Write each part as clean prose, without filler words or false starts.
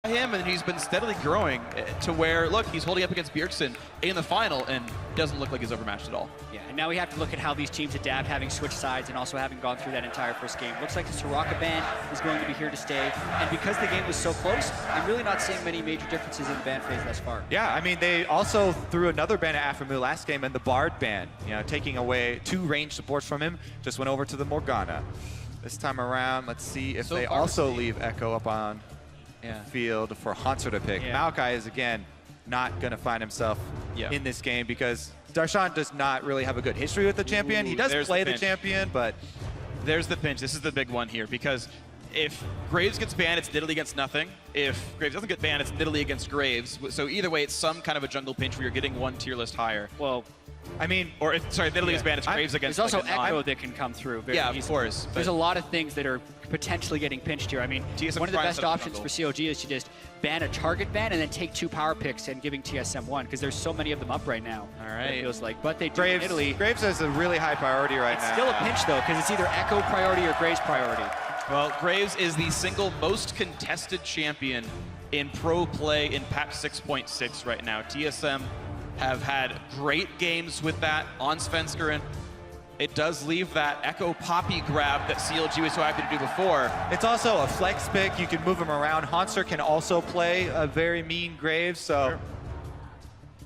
him, and he's been steadily growing to where, look, he's holding up against Bjergsen in the final and doesn't look like he's overmatched at all. Yeah, and now we have to look at how these teams adapt, having switched sides and also having gone through that entire first game. Looks like the Soraka ban is going to be here to stay, and because the game was so close, I'm really not seeing many major differences in the ban phase thus far. Yeah, I mean, they also threw another ban at Aphromoo last game, and the Bard ban, you know, taking away 2 range supports from him, just went over to the Morgana. This time around, let's see if they also leave Echo up on field for Hansar to pick. Maokai is, again, not going to find himself in this game because Darshan does not really have a good history with the champion. He does play the champion, but... There's the pinch. This is the big one here because if Graves gets banned, it's Nidalee against nothing. If Graves doesn't get banned, it's Nidalee against Graves. So either way, it's some kind of a jungle pinch where you're getting 1 tier list higher. Well, I mean... Or if, sorry, Nidalee is banned, it's Graves against... There's also Echo that can come through very easily. Of course. There's a lot of things that are potentially getting pinched here. I mean, TSM one of the best options for CLG is to just ban a target ban and then take 2 power picks and giving TSM 1 because there's so many of them up right now. All right. It feels like, but they do Graves, Nidalee. Graves has a really high priority right now. It's still a pinch though because it's either Echo priority or Graves priority. Well, Graves is the single most contested champion in pro play in patch 6.6 right now. TSM have had great games with that on Svenskeren. It does leave that Echo Poppy grab that CLG was so happy to do before. It's also a flex pick. You can move him around. Hansar can also play a very mean Graves, so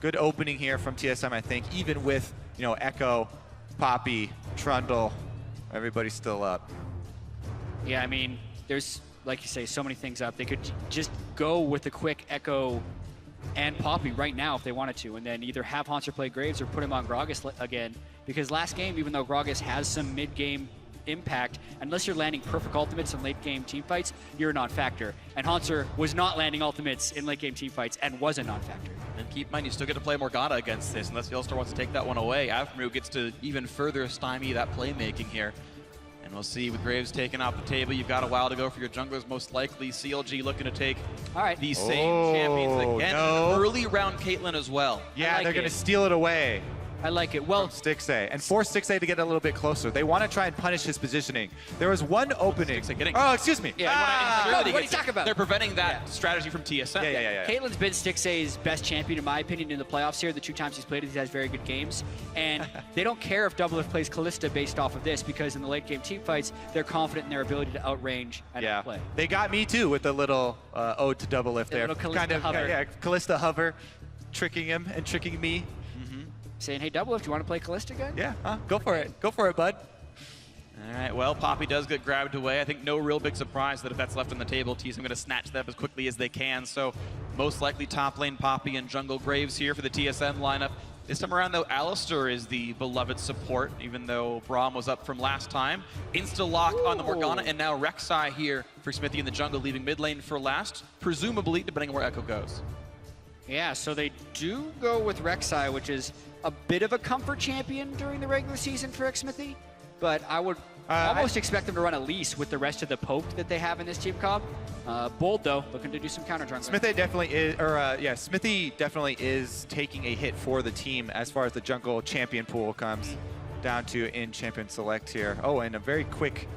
good opening here from TSM, I think, even with, you know, Echo, Poppy, Trundle, everybody's still up. Yeah, I mean, there's, like you say, so many things up. They could just go with the quick Echo and Poppy right now if they wanted to, and then either have Hansar play Graves or put him on Gragas again. Because last game, even though Gragas has some mid-game impact, unless you're landing perfect ultimates in late-game teamfights, you're a non-factor. And Hansar was not landing ultimates in late-game teamfights and was a non-factor. And keep in mind, you still get to play Morgana against this, unless Yellstar wants to take that one away. Aphromoo gets to even further stymie that playmaking here. And we'll see with Graves taken off the table. You've got a while to go for your junglers, most likely. CLG looking to take the same champions again. Early round Caitlyn as well. Yeah, they're going to steal it away. I like it. Well, Stixxay, and force Stixxay to get a little bit closer. They want to try and punish his positioning. There was one opening. Oh, excuse me. Yeah, what are you talking about? They're preventing that strategy from TSM. Yeah. Caitlyn's been Stixxay's best champion, in my opinion, in the playoffs here. The 2 times he's played it, he has very good games. And they don't care if Doublelift plays Kalista based off of this, because in the late game team fights, they're confident in their ability to outrange and outplay. They got me too with the little ode to Doublelift there. Kind of hover. Yeah, Kalista hover, tricking him and tricking me. Saying, hey, Doublelift, you want to play Kalista again? Yeah, go for it. Go for it, bud. All right, well, Poppy does get grabbed away. I think no real big surprise that if that's left on the table, TSM going to snatch that up as quickly as they can. So most likely top lane Poppy and jungle Graves here for the TSM lineup. This time around, though, Alistar is the beloved support, even though Braum was up from last time. Insta-lock on the Morgana, and now Rek'Sai here for Smithy in the jungle, leaving mid lane for last, presumably, depending on where Echo goes. Yeah, so they do go with Rek'Sai, which is a bit of a comfort champion during the regular season for Xmithy, but I would almost expect them to run Elise with the rest of the poke that they have in this team comp. Bold though, looking to do some counter jungling. Smithy definitely is, Smithy definitely is taking a hit for the team as far as the jungle champion pool comes down to in champion select here. Oh, and a very quick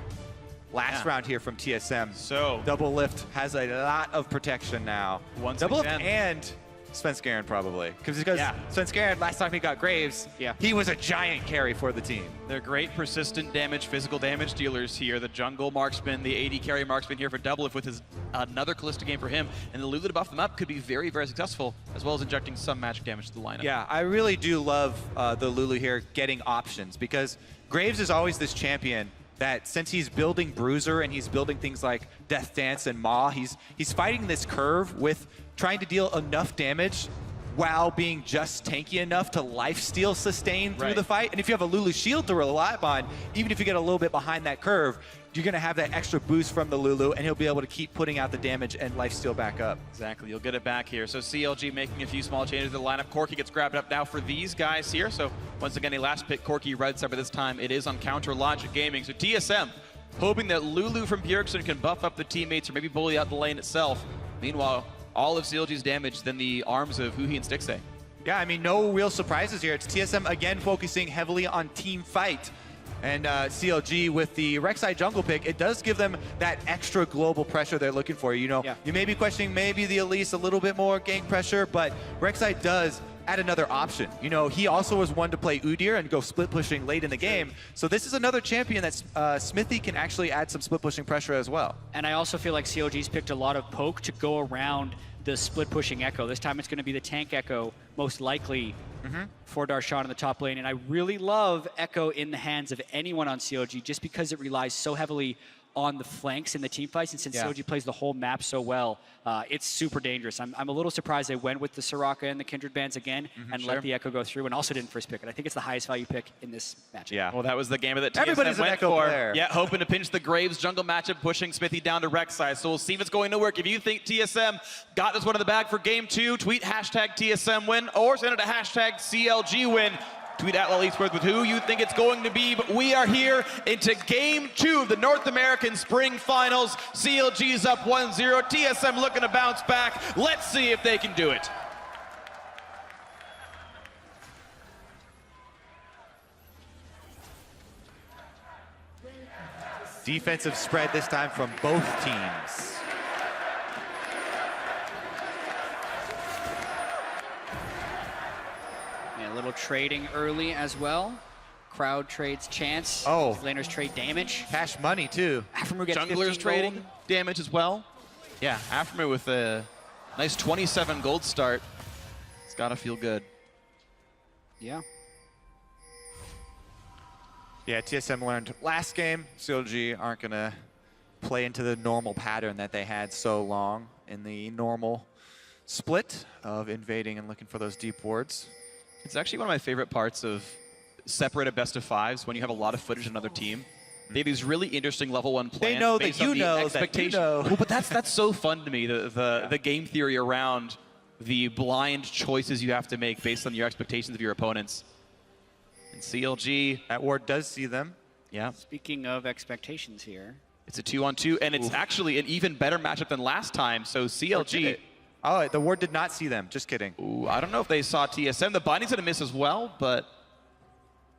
last round here from TSM. So Doublelift has a lot of protection now. Doublelift and Svenskeren probably. Because Svenskeren, last time he got Graves, he was a giant carry for the team. They're great persistent damage, physical damage dealers here. The jungle marksman, the AD carry marksman here for Doublelift with his another Kalista game for him. And the Lulu to buff them up could be very, very successful, as well as injecting some magic damage to the lineup. Yeah, I really do love the Lulu here getting options, because Graves is always this champion that since he's building Bruiser and he's building things like Death Dance and Maw, he's fighting this curve with trying to deal enough damage while being just tanky enough to lifesteal sustain through the fight. And if you have a Lulu shield to rely on, even if you get a little bit behind that curve, you're going to have that extra boost from the Lulu, and he'll be able to keep putting out the damage and lifesteal back up. Exactly, you'll get it back here. So CLG making a few small changes to the lineup. Corki gets grabbed up now for these guys here. So once again, a last pick Corki red side, but this time it is on counter Logic Gaming. So TSM hoping that Lulu from Bjergsen can buff up the teammates or maybe bully out the lane itself. Meanwhile, all of CLG's damage than the arms of Huhi and Stixxay. Yeah, I mean, no real surprises here. It's TSM again focusing heavily on team fight. And CLG with the Rek'Sai jungle pick, it does give them that extra global pressure they're looking for. You know, you may be questioning maybe the Elise a little bit more gank pressure, but Rek'Sai does add another option. You know, he also was one to play Udyr and go split pushing late in the game. So this is another champion that Smithy can actually add some split pushing pressure as well. And I also feel like CLG's picked a lot of poke to go around the split pushing Echo. This time it's going to be the tank Echo, most likely, for Darshan in the top lane. And I really love Echo in the hands of anyone on CLG just because it relies so heavily on the flanks in the team fights, and since CLG plays the whole map so well, it's super dangerous. I'm a little surprised they went with the Soraka and the Kindred bands again and let the Echo go through, and also didn't first pick it. I think it's the highest value pick in this matchup. Yeah, well, that was the game of the TSM Everybody's an went Echo for. player. Yeah, hoping to pinch the Graves jungle matchup, pushing Smithy down to Rek'Sai. So we'll see if it's going to work. If you think TSM got this one in the bag for game 2, tweet hashtag TSM win or send it to hashtag CLG win. Tweet at LeSports with who you think it's going to be, but we are here into game 2 of the North American Spring Finals. CLG's up 1-0, TSM looking to bounce back. Let's see if they can do it. Defensive spread this time from both teams. A little trading early as well. Crowd trades chance. Oh. Laners trade damage. Cash money too. Aftermu gets Junglers 15 trading gold. damage as well. Yeah, Aftermu with a nice 27 gold start. It's got to feel good. Yeah. Yeah, TSM learned last game. CLG aren't going to play into the normal pattern that they had so long in the normal split of invading and looking for those deep wards. It's actually one of my favorite parts of separated best of 5s when you have a lot of footage in another team. They have these really interesting level 1 plans. They know based that on you the know expectation. that you know. Well, but that's so fun to me, the game theory around the blind choices you have to make based on your expectations of your opponents. And CLG. That ward does see them. Yeah. Speaking of expectations here. It's a 2-on-2, and it's actually an even better matchup than last time. So CLG. Oh, the ward did not see them. Just kidding. Ooh, I don't know if they saw TSM. The binding's going to miss as well, but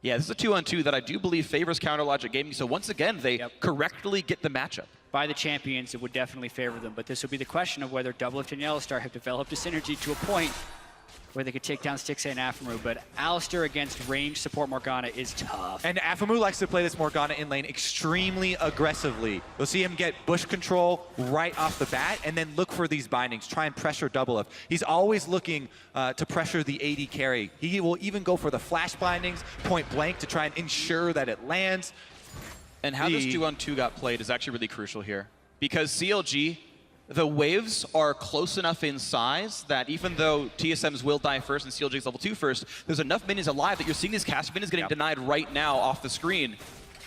yeah, this is a 2-on-2 that I do believe favors Counter Logic Gaming. So once again, they correctly get the matchup. By the champions, it would definitely favor them, but this would be the question of whether Doublelift and Yellowstar have developed a synergy to a point where they could take down Stixxay and Aftermu, but Alistair against range support Morgana is tough. And Aftermu likes to play this Morgana in lane extremely aggressively. You'll see him get bush control right off the bat and then look for these bindings, try and pressure Doublelift. He's always looking to pressure the AD carry. He will even go for the flash bindings point blank to try and ensure that it lands. And how this 2-on-2 got played is actually really crucial here. Because CLG, the waves are close enough in size that even though TSM's will die first and CLG's level 2 first, there's enough minions alive that you're seeing these caster minions getting denied right now off the screen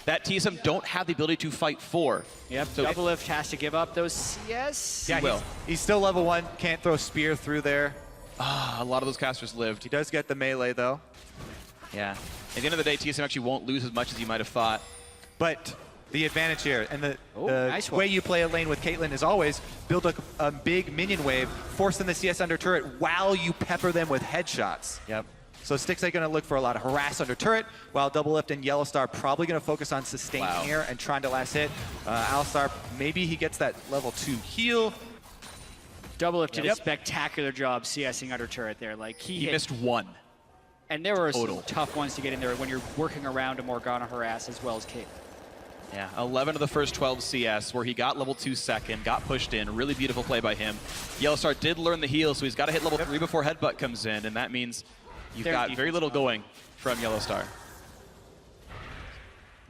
that TSM don't have the ability to fight for. Yep, so Doublelift has to give up those CS. Yeah, he's still level 1, can't throw spear through there. A lot of those casters lived. He does get the melee though. Yeah. At the end of the day, TSM actually won't lose as much as you might have thought. But the advantage here, and the nice way you play a lane with Caitlyn is always build a big minion wave, force them to CS under turret while you pepper them with headshots. Yep. So Stixxay going to look for a lot of harass under turret, while Doublelift and Yellowstar probably going to focus on sustain here and trying to last hit. Alistar, maybe he gets that level 2 heal. Doublelift did a spectacular job CSing under turret there. Like he missed one. And there were some tough ones to get in there when you're working around a Morgana harass as well as Caitlyn. Yeah, 11 of the first 12 CS where he got level 2 second, got pushed in. Really beautiful play by him. Yellowstar did learn the heal, so he's got to hit level 3 before Headbutt comes in, and that means you've got very little going from Yellowstar.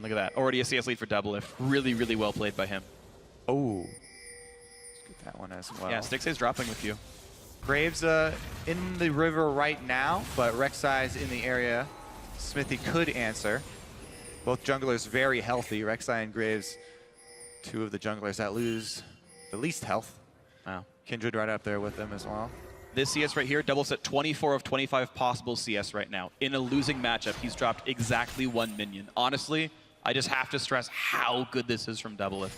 Look at that. Already a CS lead for Doublelift. Really, really well played by him. Oh. Let's get that one as well. Yeah, Stixxay's dropping with you. Graves in the river right now, but Rek'Sai's in the area. Smithy could answer. Both junglers very healthy. Rek'Sai and Graves, 2 of the junglers that lose the least health. Wow. Kindred right up there with them as well. This CS right here, Doublelift's at 24 of 25 possible CS right now. In a losing matchup, he's dropped exactly 1 minion. Honestly, I just have to stress how good this is from Doublelift.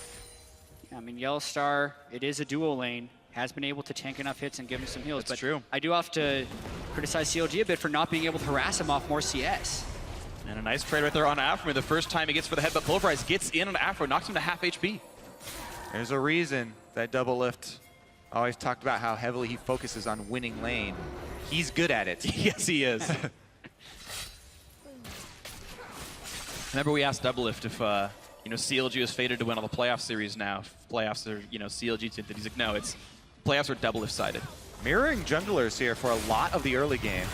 Yeah, I mean, Yellowstar, it is a duo lane. Has been able to tank enough hits and give him some heals. That's true. I do have to criticize CLG a bit for not being able to harass him off more CS. And a nice trade right there on Afro. The first time he gets for the headbutt, Pulverize gets in on Afro, knocks him to half HP. There's a reason that Double Lift always talked about how heavily he focuses on winning lane. He's good at it. Yes, he is. Remember we asked Double Lift if CLG was fated to win all the playoff series now. If playoffs are CLG tinted. He's like, no, it's playoffs are Double Lift sided. Mirroring junglers here for a lot of the early game.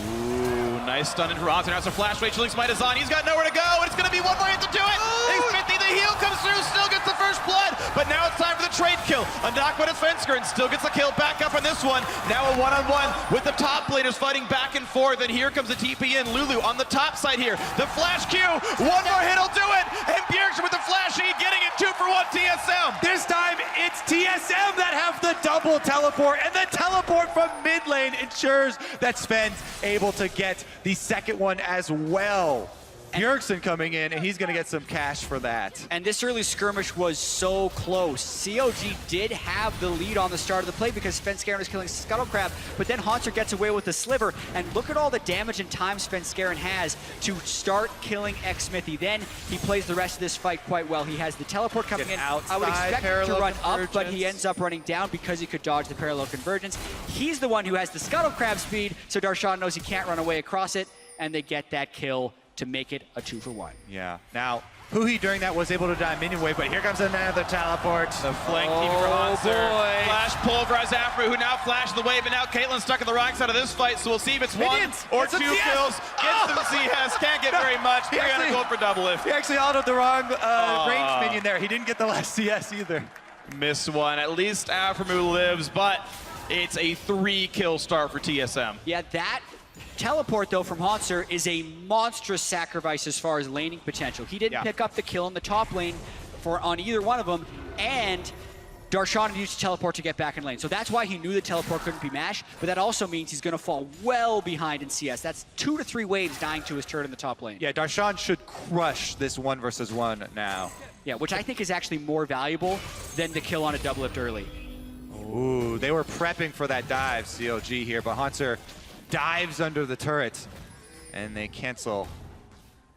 Ooh, nice stun into Ronson. Now some flash rate. Chilling Smite is on. He's got nowhere to go, and it's going to be one more hit to do it. He's 50. The heal comes through. Still gets the first blood, but now it's time for the trade kill. A knock by Defensker and still gets the kill. Back up on this one. Now a one-on-one with the top laners fighting back and forth, and here comes the TP in. Lulu on the top side here. The flash Q. One more hit will do it, and Bjergsen with the flash E getting it 2-for-1 TSM. This time it's TSM that have the double teleport, and the teleport from mid lane ensures that Sven's able to get the second one as well. Bjergsen coming in, and he's going to get some cash for that. And this early skirmish was so close. CLG did have the lead on the start of the play because Svenskeren was killing Scuttlecrab, but then Haunter gets away with the sliver, and look at all the damage and time Svenskeren has to start killing X-Smithy. Then he plays the rest of this fight quite well. He has the teleport coming in. I would expect him to run up, but he ends up running down because he could dodge the parallel convergence. He's the one who has the Scuttlecrab speed, so Darshan knows he can't run away across it, and they get that kill to make it a 2-for-1. Yeah. Now, Huhi during that was able to die minion wave, but here comes another teleport. The flank TV for Hanser. Flash Pulverize Afro, who now flashes the wave, and now Caitlyn's stuck in the wrong side of this fight, so we'll see if it's Minions. one or It's a two CS. kills. Gets them CS, can't get very much. 300 gold for Double Lift. He actually autoed the wrong range minion there. He didn't get the last CS either. Miss one. At least Aframu lives, but it's a 3-kill start for TSM. Yeah, that teleport, though, from Haunter is a monstrous sacrifice as far as laning potential. He didn't pick up the kill in the top lane on either one of them, and Darshan used to teleport to get back in lane. So that's why he knew the teleport couldn't be mashed, but that also means he's going to fall well behind in CS. That's 2 to 3 waves dying to his turret in the top lane. Yeah, Darshan should crush this 1 versus 1 now. Yeah, which I think is actually more valuable than the kill on a double lift early. Ooh, they were prepping for that dive, CLG here, but Haunter dives under the turret, and they cancel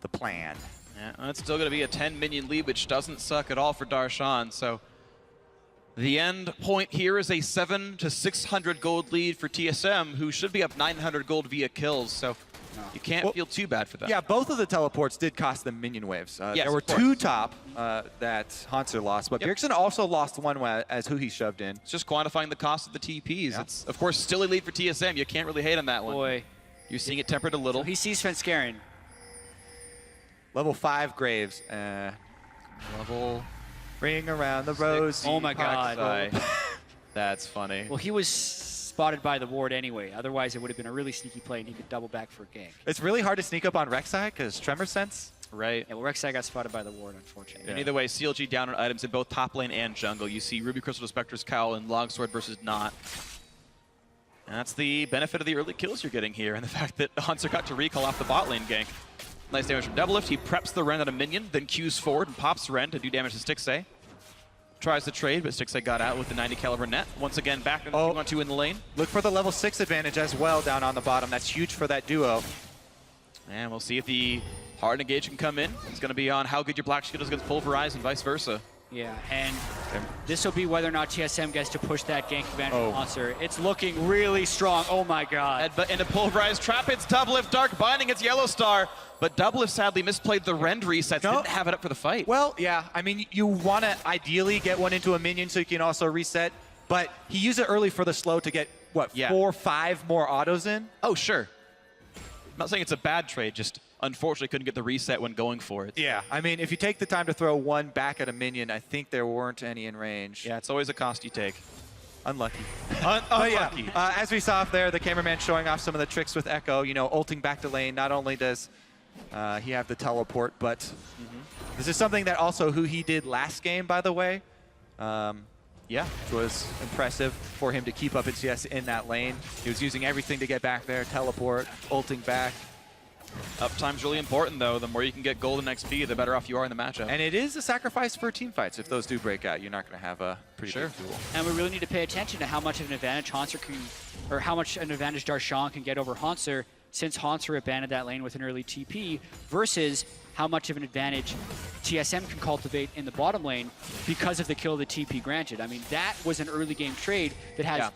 the plan. Yeah, well, it's still going to be a 10-minion lead, which doesn't suck at all for Darshan. So the end point here is a 700 to 600 gold lead for TSM, who should be up 900 gold via kills. So you can't feel too bad for them. Yeah, both of the teleports did cost them minion waves. Yes, there were of course. 2 top that Haunter lost, but Bjergsen also lost 1 as Huhi shoved in. It's just quantifying the cost of the TPs. It's, of course, still a lead for TSM. You can't really hate on that one. Boy. You're seeing it tempered a little. So he sees Svenskeren. Level 5 Graves. Level. Ring around the rosy. Oh my God. That's funny. Well, he was spotted by the ward anyway. Otherwise, it would have been a really sneaky play, and he could double back for a gank. It's really hard to sneak up on Rek'Sai because Tremor Sense. Right. Yeah, well, Rek'Sai got spotted by the ward, unfortunately. And either way, CLG down on items in both top lane and jungle. You see Ruby Crystal to Spectre's Cowl and Longsword versus Not. And that's the benefit of the early kills you're getting here, and the fact that Haunter got to recall off the bot lane gank. Nice damage from Double Lift. He preps the Ren on a minion, then Qs forward and pops Ren to do damage to Stixxay. Tries to trade, but Stixxay got out with the 90 caliber net. Once again, back in 2-on-2 in the lane. Look for the level 6 advantage as well down on the bottom. That's huge for that duo. And we'll see if the hard engage can come in. It's going to be on how good your Black Shield is against Pulverize and vice versa. Yeah, and this will be whether or not TSM gets to push that gank advantage on Haunter. It's looking really strong. Oh my God. And a Pulverize trap hits Double Lift, Dark Binding, it's Yellow Star. But Double Lift sadly misplayed the rend resets, didn't have it up for the fight. Well, yeah, I mean, you want to ideally get one into a minion so you can also reset, but he used it early for the slow to get, what, 4 or 5 more autos in? Oh, sure. I'm not saying it's a bad trade, just unfortunately couldn't get the reset when going for it. Yeah, I mean, if you take the time to throw 1 back at a minion, I think there weren't any in range. Yeah, it's always a cost you take. Unlucky. Unlucky. Yeah, as we saw up there, the cameraman showing off some of the tricks with Echo, you know, ulting back to lane. Not only does he have the teleport, but this is something that also who he did last game, by the way. Yeah, it was impressive for him to keep up in CS in that lane. He was using everything to get back there, teleport, ulting back. Uptime's really important, though. The more you can get gold and XP, the better off you are in the matchup. And it is a sacrifice for team fights. If those do break out, you're not going to have a pretty big duel. And we really need to pay attention to how much of an advantage Haunter can, or how much an advantage Darshan can get over Haunter since Haunter abandoned that lane with an early TP versus how much of an advantage TSM can cultivate in the bottom lane because of the kill the TP granted. I mean, that was an early game trade that has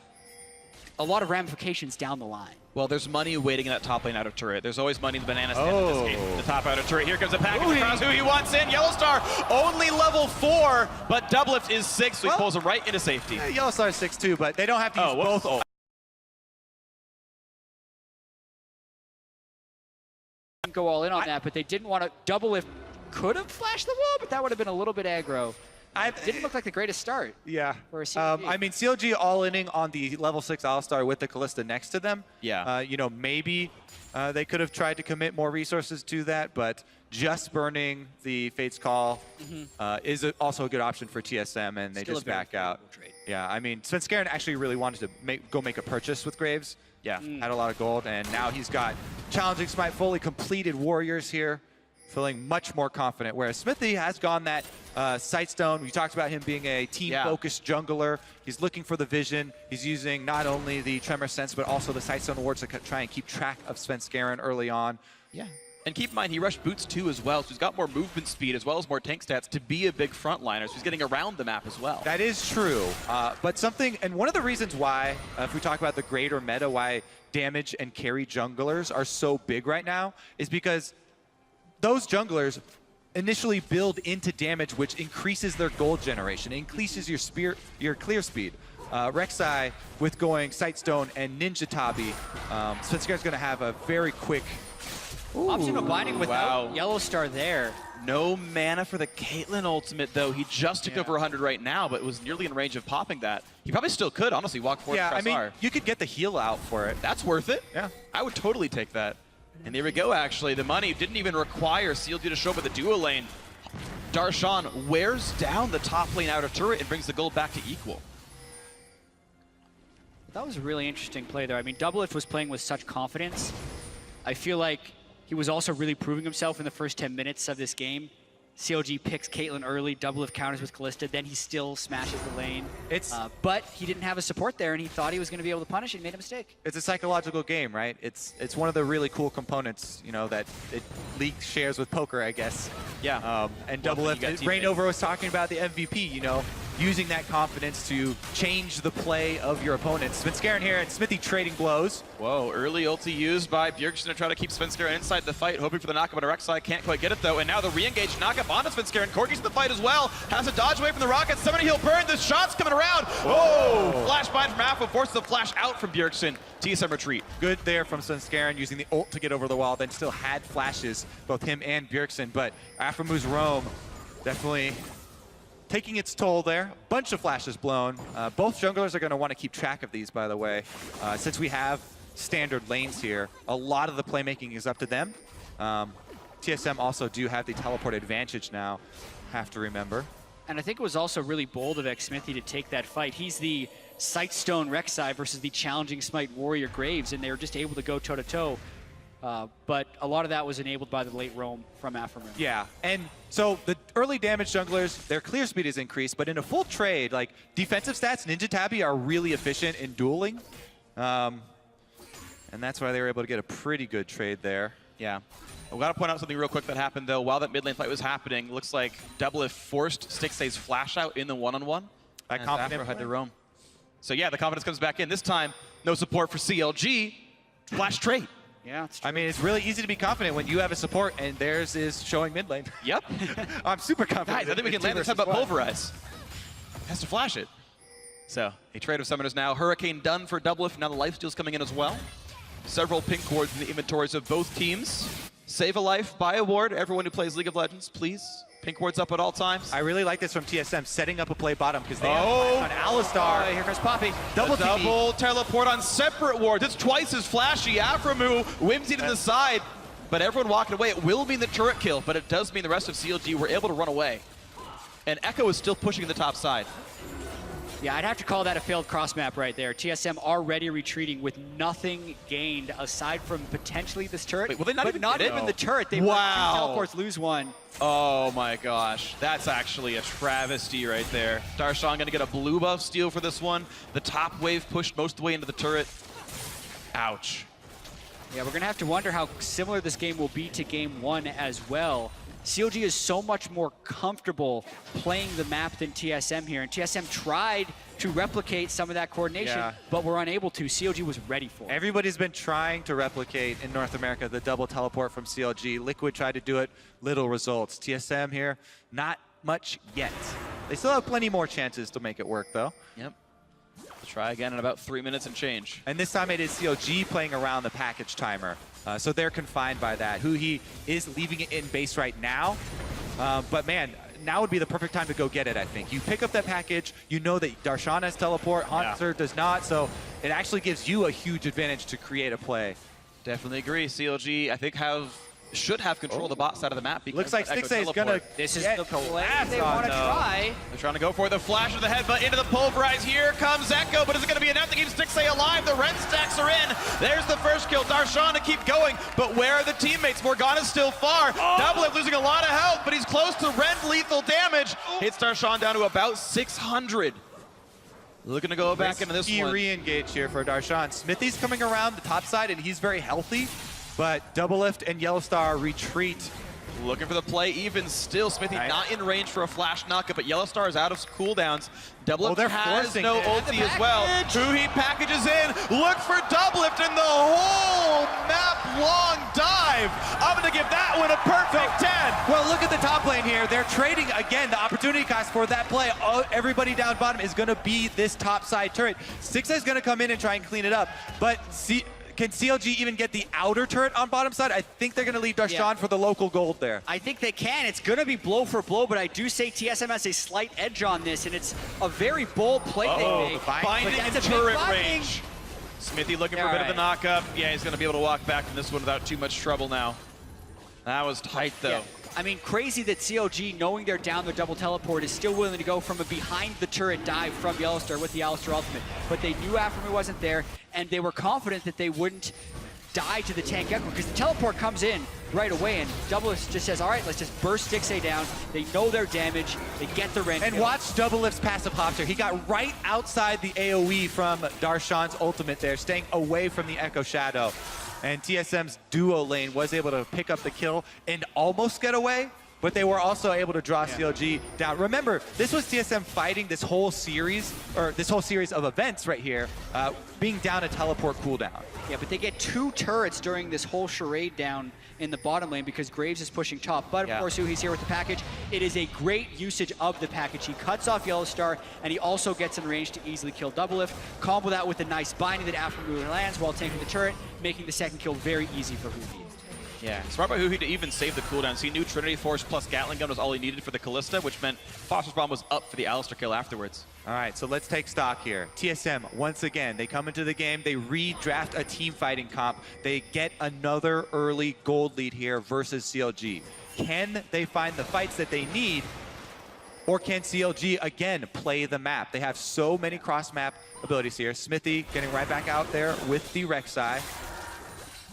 a lot of ramifications down the line. Well, there's money waiting in that top lane outer turret. There's always money in the banana stand in this game. The top outer turret. Here comes a package across who he wants in. Yellowstar only level 4, but Doublelift is 6, so he pulls him right into safety. Yeah, Yellowstar is 6 too, but they don't have to use both. Go all in on that, but they didn't want to. Doublelift could have flashed the wall, but that would have been a little bit aggro. Didn't look like the greatest start. Yeah. For a CLG. I mean, CLG all-inning on the level 6 Alistar with the Kalista next to them. Yeah. You know, maybe they could have tried to commit more resources to that, but just burning the Fate's Call is also a good option for TSM, and they Still just a very back out. trade. Yeah, I mean, Svenskeren actually really wanted to go make a purchase with Graves. Yeah. Had a lot of gold, and now he's got Challenging Smite, fully completed Warriors here, feeling much more confident, whereas Smithy has gone that Sightstone. We talked about him being a team-focused jungler. He's looking for the vision. He's using not only the Tremor Sense, but also the Sightstone wards to try and keep track of Svenskeren early on. Yeah. And keep in mind, he rushed boots too as well, so he's got more movement speed as well as more tank stats to be a big frontliner, so he's getting around the map as well. That is true, but something, and one of the reasons why, if we talk about the greater meta, why damage and carry junglers are so big right now, is because those junglers initially build into damage, which increases their gold generation, increases your clear speed. Rek'Sai, with going Sightstone and Ninja Tabi, Svenskeren's going to have a very quick... Option of binding without Yellowstar there. No mana for the Caitlyn ultimate, though. He just took over 100 right now, but was nearly in range of popping that. He probably still could, honestly, walk forward. Yeah, I mean, R. you could get the heal out for it. That's worth it. Yeah. I would totally take that. And there we go, actually. The money didn't even require CLG to show up at the duo lane. Darshan wears down the top lane outer turret and brings the gold back to equal. That was a really interesting play there. I mean, Doublelift was playing with such confidence. I feel like he was also really proving himself in the first 10 minutes of this game. CLG picks Caitlyn early, Doublelift counters with Kalista, then he still smashes the lane. But he didn't have a support there, and he thought he was going to be able to punish it and made a mistake. It's a psychological game, right? It's one of the really cool components, you know, that League shares with poker, I guess. Yeah. And Doublelift, Rainover was talking about the MVP, you know, using that confidence to change the play of your opponents. Svenskeren here and Smithy trading blows. Whoa, early ulti used by Bjergsen to try to keep Svenskeren inside the fight, hoping for the knockup, but Rek'Sai can't quite get it though, and now the re-engage knockup onto Svenskeren. Corki's in the fight as well, has to dodge away from the rockets, somebody he'll burn, the shot's coming around. Whoa! Flash bind from Afro, forces the flash out from Bjergsen. TSM retreat. Good there from Svenskeren using the ult to get over the wall, then still had flashes, both him and Bjergsen, but Afromu's roam definitely taking its toll there. A bunch of flashes blown. Both junglers are going to want to keep track of these, by the way. Since we have standard lanes here, a lot of the playmaking is up to them. TSM also do have the teleport advantage now, have to remember. And I think it was also really bold of xMithi to take that fight. He's the Sightstone Rek'Sai versus the Challenging Smite Warrior Graves, and they were just able to go toe-to-toe. But a lot of that was enabled by the late roam from Afromu. Yeah, and so the early damage junglers, their clear speed is increased, but in a full trade, like defensive stats, Ninja Tabi are really efficient in dueling. And that's why they were able to get a pretty good trade there. Yeah. I've got to point out something real quick that happened, though. While that mid lane fight was happening, looks like Doublelift forced Stixay's flash out in the one-on-one. That confident Afro had to roam. So yeah, the confidence comes back in. This time, no support for CLG. Flash trade. Yeah, it's true. I mean, it's really easy to be confident when you have a support and theirs is showing mid lane. Yep. I'm super confident. Guys, I think we can land this time about Pulverize. Has to flash it. So, a trade of summoners now. Hurricane done for Doublelift. Now the lifesteal's coming in as well. Several pink wards in the inventories of both teams. Save a life, buy a ward. Everyone who plays League of Legends, please. Pink wards up at all times. I really like this from TSM, setting up a play bottom because they have on Alistar. Here comes Poppy. Double teleport on separate wards. It's twice as flashy. Afromu whimsy to the side, but everyone walking away. It will mean the turret kill, but it does mean the rest of CLG were able to run away. And Echo is still pushing the top side. Yeah, I'd have to call that a failed cross map right there. TSM already retreating with nothing gained aside from potentially this turret. Wait, will they not even not get it? even the turret. They Wow. teleports, lose one. Oh my gosh, that's actually a travesty right there. Darshan gonna get a blue buff steal for this one. The top wave pushed most of the way into the turret. Ouch. Yeah, we're going to have to wonder how similar this game will be to game 1 as well. CLG is so much more comfortable playing the map than TSM here, and TSM tried to replicate some of that coordination, but were unable to. CLG was ready for it. Everybody's been trying to replicate in North America the double teleport from CLG. Liquid tried to do it, little results. TSM here, not much yet. They still have plenty more chances to make it work, though. Yep. Try again in about 3 minutes and change. And this time it is CLG playing around the package timer. So they're confined by that. Huhi is leaving it in base right now. But man, now would be the perfect time to go get it, I think. You pick up that package, you know that Darshan has teleport, Hunter does not, so it actually gives you a huge advantage to create a play. Definitely agree. CLG, I think, should have control of the bot side of the map. Looks like Stixxay is going to This is the play they want to try. They're trying to go for the flash of the headbutt into the pulverize. Here comes Echo, but is it going to be enough to keep Stixxay alive? The red stacks are in. There's the first kill. Darshan to keep going, but where are the teammates? Morgana's still far. Doublelift losing a lot of health, but he's close to red lethal damage. Hits Darshan down to about 600. Looking to go back into this one. Re-engage here for Darshan. Smithy's coming around the top side, and he's very healthy. But Doublelift and Yellowstar retreat. Looking for the play even still. Smithy not in range for a flash knockup, but Yellowstar is out of cooldowns. Doublelift has no ulti as well. Huhi packages in. Look for Doublelift in the whole map long dive. I'm going to give that one a perfect 10. Well, look at the top lane here. They're trading again. The opportunity cost for that play. Everybody down bottom is going to be this top side turret. Stixxay is going to come in and try and clean it up. But can CLG even get the outer turret on bottom side? I think they're going to leave Darshan for the local gold there. I think they can. It's going to be blow for blow, but I do say TSM has a slight edge on this, and it's a very bold play they make. Binding in turret range. Smithy looking for a bit of the knockup. Yeah, he's going to be able to walk back from this one without too much trouble now. That was tight, though. Yeah. I mean, crazy that CLG, knowing they're down their double teleport, is still willing to go from a behind the turret dive from Yellowstar with the Alistar ultimate. But they knew Afremu wasn't there, and they were confident that they wouldn't die to the tank Echo, because the teleport comes in right away, and Doublelift just says, all right, let's just burst Stixxay down. They know their damage. They get the rend. And watch Doublelift's passive hopster. He got right outside the AoE from Darshan's ultimate there, staying away from the Echo Shadow. And TSM's duo lane was able to pick up the kill and almost get away, but they were also able to draw CLG down. Remember, this was TSM fighting this whole series, or this whole series of events right here, being down a teleport cooldown. Yeah, but they get 2 turrets during this whole charade down in the bottom lane because Graves is pushing top. But of course, he's here with the package. It is a great usage of the package. He cuts off Yellowstar, and he also gets in range to easily kill Doublelift. Combo that with a nice binding that Afremu lands while taking the turret, making the second kill very easy for Huhi. Yeah, smart by Huhi to even save the cooldowns. He knew Trinity Force plus Gatling Gun was all he needed for the Callista, which meant Foster's Bomb was up for the Alistar kill afterwards. All right, so let's take stock here. TSM, once again, they come into the game, they redraft a team fighting comp. They get another early gold lead here versus CLG. Can they find the fights that they need, or can CLG, again, play the map? They have so many cross-map abilities here. Smithy getting right back out there with the Rek'Sai.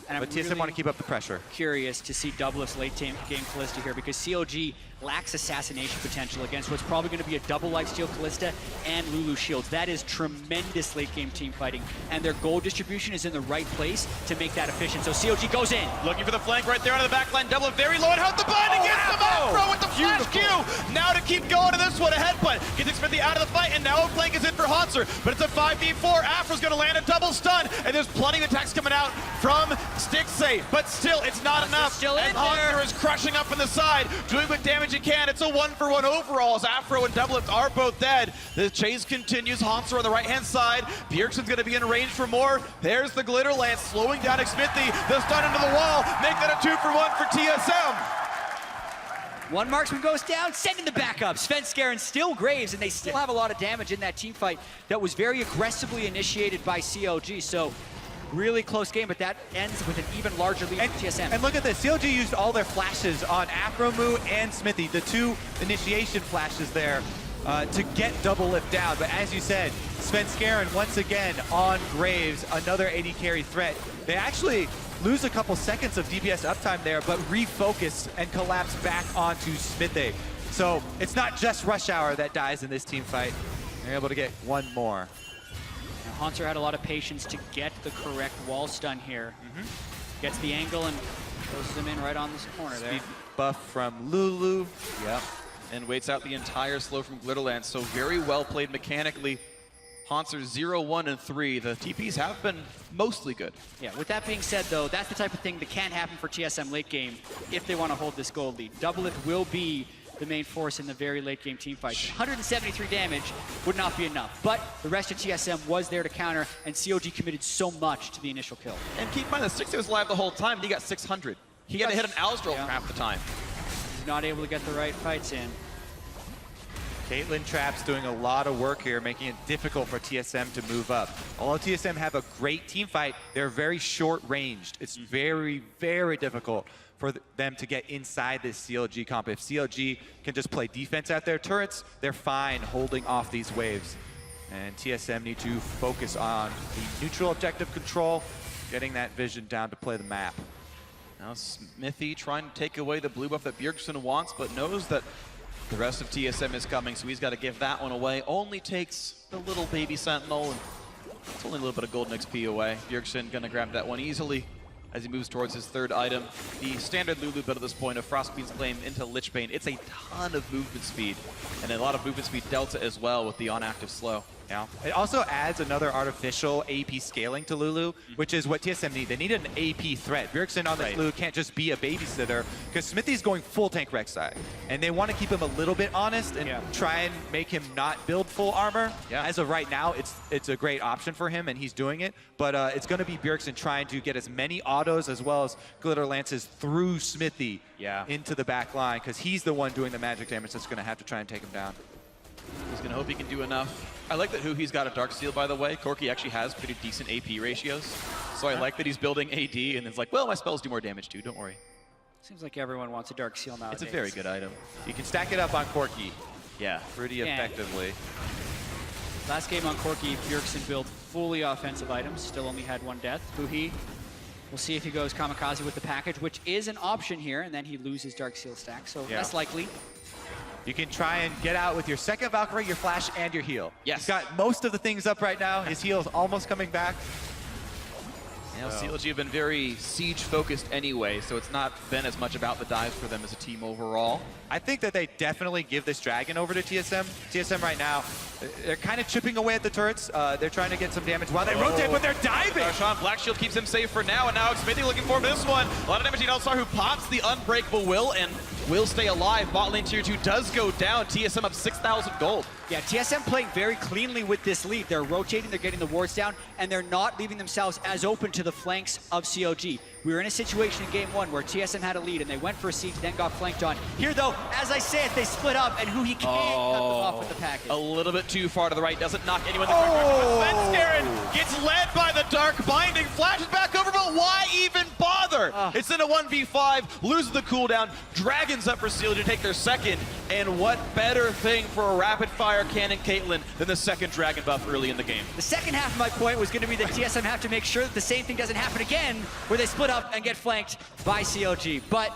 But TSM really want to keep up the pressure. Curious to see Doublelift's late game Callista here, because CLG lacks assassination potential against what's probably going to be a double lifesteal Callista and Lulu shields. That is tremendous late game team fighting, and their gold distribution is in the right place to make that efficient. So CLG goes in. Looking for the flank right there on the back line. Doublelift very low in health. The bind against the Afro with the flash Q. Now to keep going to this one. A headbutt. Gets Smithy out of the fight, and now a flank is in for Hanser. But it's a 5v4. Afro's going to land a double stun, and there's plenty of attacks coming out from Stixxay. But still, it's not enough. Still in and Hanser is crushing up on the side, doing what damage he can. It's a 1-for-1 overall as Afro and Doublelift are both dead. The chase continues. Hanser on the right-hand side. Bjergsen's going to be in range for more. There's the glitter lance slowing down Smithy. The stun into the wall. Make that a 2-for-1 for TSM. One marksman goes down, sending the backup. Svenskeren still Graves, and they still have a lot of damage in that team fight that was very aggressively initiated by CLG. So really close game, but that ends with an even larger lead for TSM. And look at this, CLG used all their flashes on Afremu and Smithy, the 2 initiation flashes there to get Doublelift down. But as you said, Svenskeren once again on Graves, another AD carry threat. They actually lose a couple seconds of DPS uptime there, but refocus and collapse back onto Smithy. So it's not just Rush Hour that dies in this team fight. They're able to get one more. Hanser had a lot of patience to get the correct wall stun here. Gets the angle and closes him in right on this corner there. Speed buff from Lulu. Yep. And waits out the entire slow from Glitterland. So very well played mechanically. Haunts are 0, 1, and 3. The TPs have been mostly good. Yeah, with that being said, though, that's the type of thing that can happen for TSM late game if they want to hold this gold lead. Doublelift will be the main force in the very late game team fight. 173 damage would not be enough, but the rest of TSM was there to counter, and CLG committed so much to the initial kill. And keep in mind, the 60 was live the whole time, and he got 600. He got to hit an Alstral half the time. He's not able to get the right fights in. Caitlyn Trapp's doing a lot of work here, making it difficult for TSM to move up. Although TSM have a great team fight, they're very short-ranged. It's very, very difficult for them to get inside this CLG comp. If CLG can just play defense at their turrets, they're fine holding off these waves. And TSM need to focus on the neutral objective control, getting that vision down to play the map. Now Smithy trying to take away the blue buff that Bjergsen wants, but knows that the rest of TSM is coming, so he's got to give that one away. Only takes the little baby Sentinel, and it's only a little bit of golden XP away. Bjergsen gonna grab that one easily as he moves towards his third item. The standard Lulu build at this point of Frostqueen's Claim into Lichbane. It's a ton of movement speed, and a lot of movement speed delta as well with the on-active slow. Yeah. It also adds another artificial AP scaling to Lulu, which is what TSM need. They need an AP threat. Bjergsen on this Lulu can't just be a babysitter, because Smithy's going full tank Rek'Sai. And they want to keep him a little bit honest and try and make him not build full armor. Yeah. As of right now, it's a great option for him, and he's doing it. But it's going to be Bjergsen trying to get as many autos as well as glitter lances through Smithy into the back line, because he's the one doing the magic damage that's going to have to try and take him down. He's going to hope he can do enough. I like that he's got a Darksteel, by the way. Corki actually has pretty decent AP ratios. So I like that he's building AD, and it's like, well, my spells do more damage too, don't worry. Seems like everyone wants a Darksteel nowadays. It's a very good item. You can stack it up on Corki. Yeah. Pretty effectively. Last game on Corki, Bjergsen built fully offensive items, still only had one death. Fuhi, we'll see if he goes Kamikaze with the package, which is an option here, and then he loses Darksteel stack, so less likely. You can try and get out with your second Valkyrie, your flash, and your heal. Yes. He's got most of the things up right now. His heal's almost coming back. Yeah, CLG have been very siege-focused anyway, so it's not been as much about the dives for them as a team overall. I think that they definitely give this dragon over to TSM. TSM right now, they're kind of chipping away at the turrets. They're trying to get some damage while they rotate, but they're diving! Sean Black Shield keeps him safe for now, and now Smithy looking for this one. A lot of damage to Elstar, who pops the Unbreakable Will and will stay alive. Bot lane tier 2 does go down. TSM up 6,000 gold. Yeah, TSM playing very cleanly with this lead. They're rotating, they're getting the wards down, and they're not leaving themselves as open to the flanks of CLG. We were in a situation in game 1 where TSM had a lead and they went for a siege, then got flanked on. Here though, as I said, they split up, and who he can cut them off with the package. A little bit too far to the right, doesn't knock anyone in the correct. Svenskeren gets led by the Dark Binding, flashes back over, but why even bother? It's in a 1v5, loses the cooldown, Dragons up for CLG to take their second, and what better thing for a rapid fire cannon Caitlyn than the second dragon buff early in the game. The second half of my point was going to be that TSM have to make sure that the same thing doesn't happen again, where they split up and get flanked by CLG. But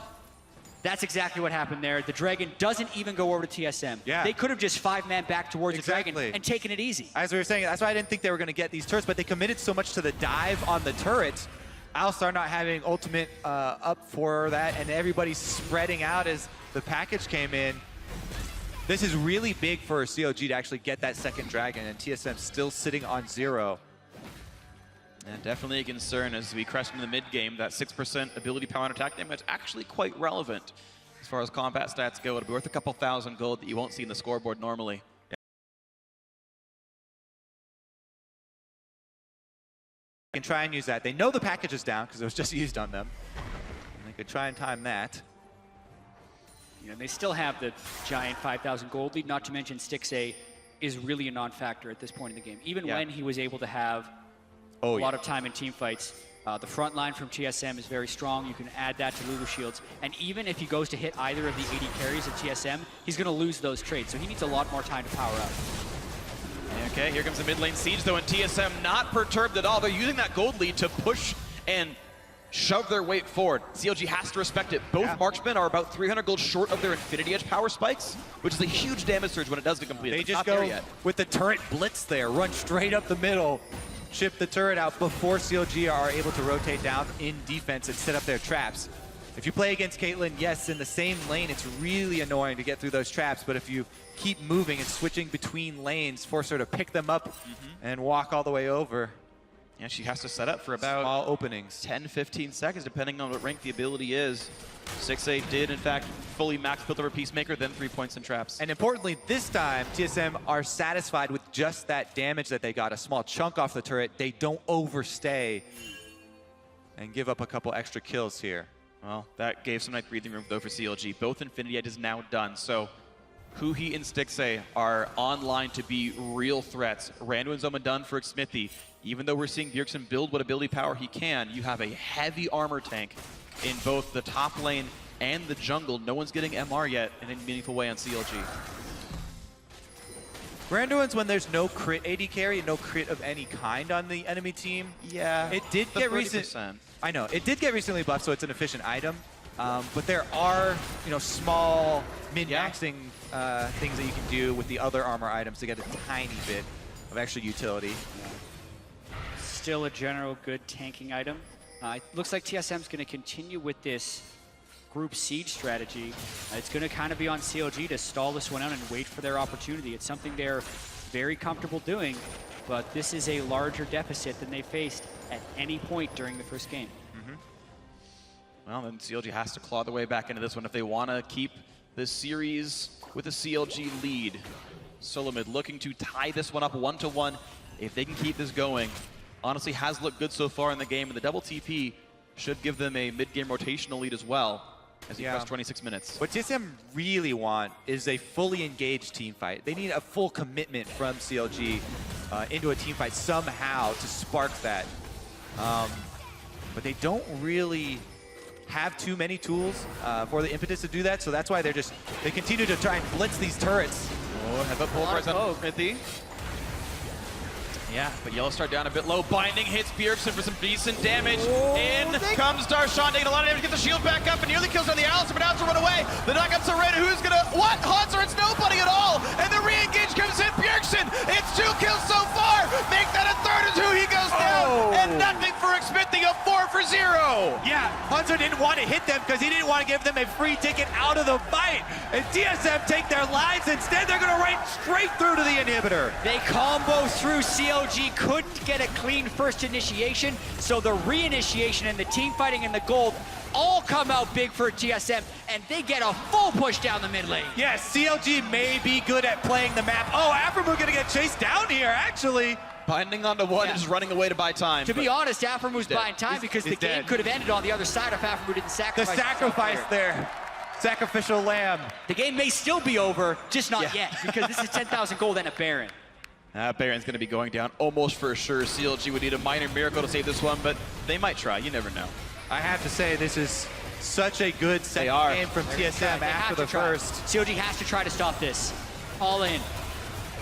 that's exactly what happened there. The dragon doesn't even go over to TSM. Yeah. They could have just 5-man back towards the dragon and taken it easy. As we were saying, that's why I didn't think they were going to get these turrets, but they committed so much to the dive on the turrets. Alistar not having ultimate up for that, and everybody's spreading out as the package came in. This is really big for CLG to actually get that second dragon, and TSM still sitting on 0. And definitely a concern as we crest into the mid game. That 6% ability power and attack damage actually quite relevant as far as combat stats go. It'll be worth a couple thousand gold that you won't see in the scoreboard normally. They can try and use that. They know the package is down because it was just used on them. And they could try and time that. You know, they still have the giant 5,000 gold lead, not to mention Stixxay is really a non-factor at this point in the game. Even when he was able to have a lot of time in team fights, the front line from TSM is very strong. You can add that to Lulu shields. And even if he goes to hit either of the 80 carries of TSM, he's going to lose those trades. So he needs a lot more time to power up. Okay, here comes the mid lane siege though, and TSM not perturbed at all. They're using that gold lead to push and shove their weight forward. CLG has to respect it. Both marksmen are about 300 gold short of their Infinity Edge power spikes, which is a huge damage surge when it does get completed. They just go with the turret blitz there, run straight up the middle. chip the turret out before CLG are able to rotate down in defense and set up their traps. If you play against Caitlyn, yes, in the same lane, it's really annoying to get through those traps, but if you keep moving and switching between lanes, force her to pick them up and walk all the way over. Yeah, she has to set up for about small openings. 10-15 seconds, depending on what rank the ability is. 6A did, in fact, fully max build over Peacemaker, then 3 points in traps. And importantly, this time, TSM are satisfied with just that damage that they got, a small chunk off the turret. They don't overstay and give up a couple extra kills here. Well, that gave some nice breathing room, though, for CLG. Both Infinity Edge is now done, so Huhi and Stixxay are online to be real threats. Randu and Zoma done for Smithy. Even though we're seeing Bjergsen build what ability power he can, you have a heavy armor tank in both the top lane and the jungle. No one's getting MR yet in any meaningful way on CLG. Randuin's when there's no crit AD carry, no crit of any kind on the enemy team. Yeah, it did get recently. I know it did get recently buffed, so it's an efficient item. But there are, small min-maxing things that you can do with the other armor items to get a tiny bit of extra utility. Still a general good tanking item. It looks like TSM's going to continue with this group siege strategy. It's going to kind of be on CLG to stall this one out and wait for their opportunity. It's something they're very comfortable doing, but this is a larger deficit than they faced at any point during the first game. Well, then CLG has to claw their way back into this one if they want to keep this series with a CLG lead. Solomid looking to tie this one up 1-1 if they can keep this going. Honestly, has looked good so far in the game, and the double TP should give them a mid-game rotational lead as well as he press 26 minutes. What TSM really want is a fully engaged team fight. They need a full commitment from CLG into a team fight somehow to spark that. But they don't really have too many tools for the impetus to do that, so that's why they continue to try and blitz these turrets. Oh, have a pulverize on Smithy. Yeah, but Yellow Star down a bit low. Binding hits Bjergsen for some decent damage. In comes Darshan, taking a lot of damage, gets the shield back up, and nearly kills on the Alistair, but now to run away. The knockup's are ready. Who's gonna, what? Hanser, it's nobody at all. And the re-engage comes in, Bjergsen. It's 2 kills so far. Make that a third as who he goes down. And nothing for Smithy, a 4 for 0. Yeah, Hanser didn't want to hit them because he didn't want to give them a free ticket out of the fight. And TSM take their lives. Instead, they're gonna run straight through to the inhibitor. They combo through CLG. Couldn't get a clean first initiation, so the re-initiation and the team fighting and the gold all come out big for TSM, and they get a full push down the mid lane. Yes, CLG may be good at playing the map. Oh, Aphromoo gonna get chased down here, actually. Binding onto one, just running away to buy time. To be honest, Aphramoo's buying time because the game could have ended on the other side if Aphromoo didn't sacrifice. The sacrifice there. Sacrificial lamb. The game may still be over, just not yet, because this is 10,000 gold and a Baron. Baron's going to be going down almost for sure. CLG would need a minor miracle to save this one, but they might try. You never know. I have to say, this is such a good second game from TSM after the first. CLG has to try to stop this. All in.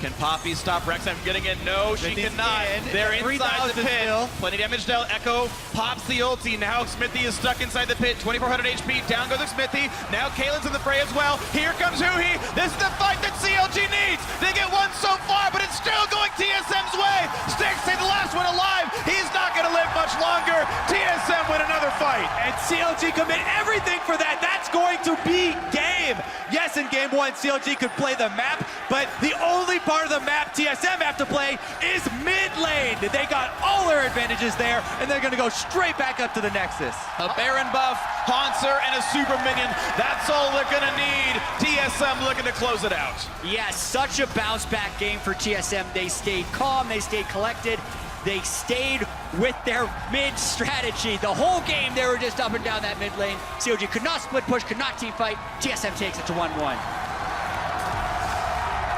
Can Poppy stop Rek'Sai from getting in? No, she cannot. They're inside the pit. Plenty damage now. Echo pops the ulti. Now Smithy is stuck inside the pit. 2,400 HP. Down goes Smithy. Now Kaelin's in the fray as well. Here comes Huhi. This is the fight that CLG needs. They get one so far, but it's still going TSM's way. Stixxay, the last one alive. He's not going to live much longer. TSM win another fight. And CLG commit everything for that. That's going to be game. Yes, in game 1, CLG could play the map, but the only part of the map TSM have to play is mid lane. They got all their advantages there, and they're gonna go straight back up to the Nexus. A Baron buff, Hanser, and a super minion. That's all they're gonna need. TSM looking to close it out. Yes, such a bounce back game for TSM. They stayed calm, they stayed collected. They stayed with their mid strategy. The whole game, they were just up and down that mid lane. CLG could not split push, could not team fight. TSM takes it to 1-1.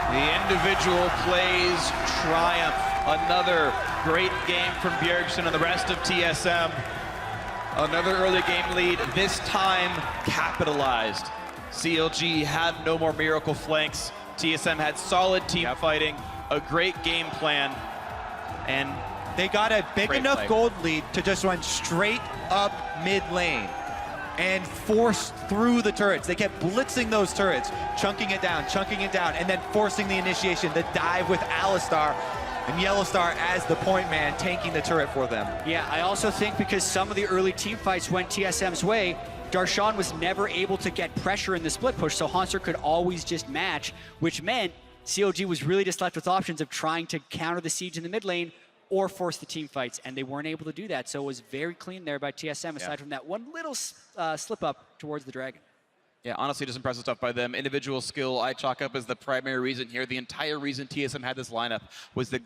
The individual plays triumph. Another great game from Bjergsen and the rest of TSM. Another early game lead, this time capitalized. CLG had no more miracle flanks. TSM had solid team fighting, a great game plan, and they got a big enough gold lead to just run straight up mid lane and force through the turrets. They kept blitzing those turrets, chunking it down, and then forcing the initiation, the dive with Alistar. And Yellowstar as the point man, tanking the turret for them. Yeah, I also think because some of the early team fights went TSM's way, Darshan was never able to get pressure in the split push, so Hanser could always just match, which meant CLG was really just left with options of trying to counter the siege in the mid lane or force the team fights, and they weren't able to do that. So it was very clean there by TSM, aside from that one little slip up towards the Dragon. Yeah, honestly, just impressive stuff by them. Individual skill I chalk up as the primary reason here. The entire reason TSM had this lineup was the